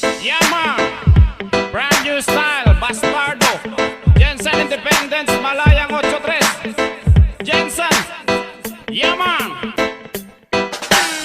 Yeah, man. Brand new style, Bastardo. Jensen Independence, Malayang 83. Jensen. Yeah, man.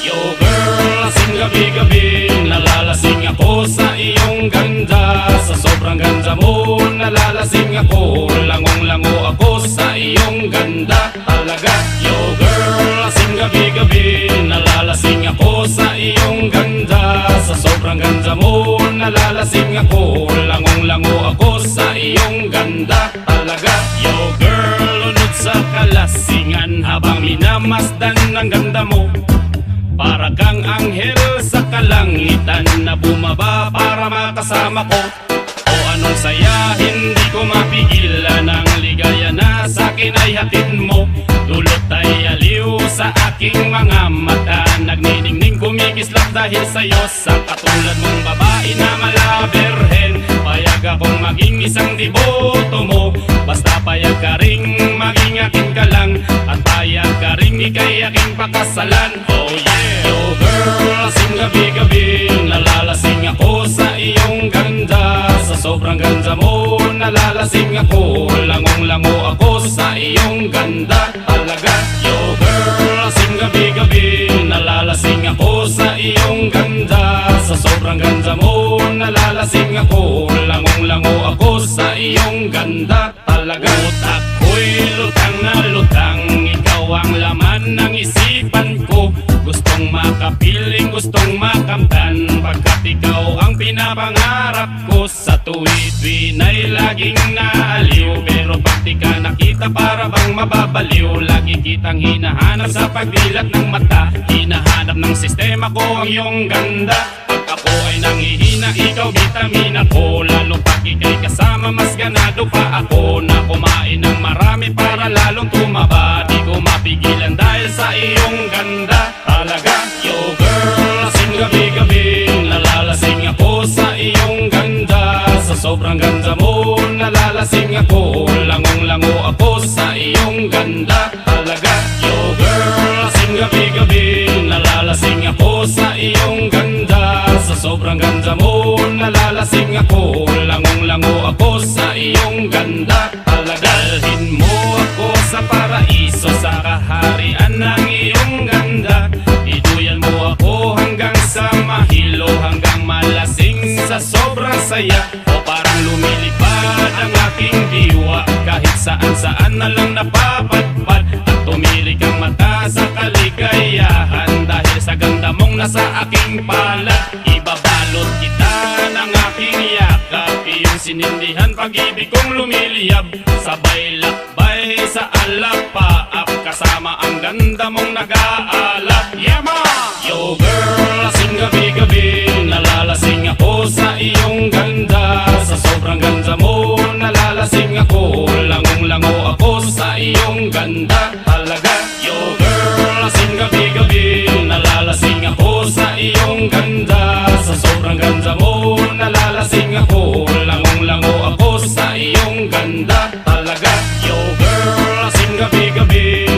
Yo girl, lasing gabi-gabi, nalalasing ako sa iyong ganda. Sa sobrang ganda mo, nalalasing ako, langong-lango ako sa iyong ganda. Talaga, yo girl, lasing gabi-gabi, nalalasing ako sa iyong ganda. Sa sobrang ganda mo, nalalasing ako, langong-lango ako sa iyong ganda. Talaga, yo girl, lunod sa kalasingan habang minamasdan ang ganda mo. Para kang anghel sa kalangitan na bumaba para makasama ko. O anong saya, hindi ko mapigilan ang ligaya na sa'kin ay hatid mo. Dulot ay aliw sa aking mga mata, nagniningning kumikislap dahil sa'yo. Sa katulad mong babae na malaberhen, payag akong maging isang deboto mo. Basta payag ka ring maging akin ka lang, at payag ka ring ikay aking pakasalan. Oh yeah! Yo girl, lasing gabi-gabi, nalalasing ako sa iyong ganda. Sa sobrang ganda mo, nalalasing ako, langong-lango ako sa iyong ganda. Talaga, yo girl, lasing gabi-gabi, nalalasing ako sa iyong ganda. Sa sobrang ganda mo, nalalasing ako, langong-lango ako sa iyong ganda. Talaga, utak ko'y lutang na lutang, ikaw ang laman ng isipan ko. Gustong makapiling, gustong makamtan, pagkat ikaw ang pinapangarap ko. Sa tuwid-tuwid ay laging naaliw, pero pag di ka nakita para bang mababaliw. Lagi kitang hinahanap sa pagdilat ng mata, hinahanap ng sistema ko ang iyong ganda. Pag ako ay nanghihina, ikaw vitamina ko. Lalo pag ikay kasama, mas ganado pa ako na kumain ng marami para lalong tumaba. Di ko mapigilan dahil sa iyong ganda. Talaga, yo girl, lasing gabi-gabi, nalalasing ako sa iyong ganda. Sa sobrang ganda mo, nalalasing ako, langong-lango ako sa iyong ganda. Talaga, yo girl, lasing gabi-gabi, nalalasing ako sa iyong ganda. Sa sobrang ganda mo, nalalasing ako, langong-lango ako sa iyong ganda. Talaga, dalhin mo ako sa paraiso, sa kaharian ng iyong ganda. Iduyan mo ako hanggang sa mahilo, hanggang malasing sa sobrang saya. O parang lumilipad ang aking diwa, kahit saan-saan na lang napapadpad. At tumirik ang mata sa kaligayahan, dahil sa ganda mong nasa aking palad. Ibabalot kita ng aking yakap, iyong sinindihan pag-ibig kong lumiliyab. Sabay lakbay sa alapaap, kasama ang ganda mong nag-aalap. Yeah ma! Yo girl, lasing gabi-gabi, nalalasing ako sa iyong ganda. Sa sobrang ganda mo, nalalasing ako, langong-lango ako sa iyong ganda. Talaga, yo girl, lasing gabi-gabi, nalalasing ako sa iyong ganda. Sa sobrang ganda mo, nalalasing ako, langong-lango ako sa iyong ganda. Talaga, yo girl, lasing gabi-gabi,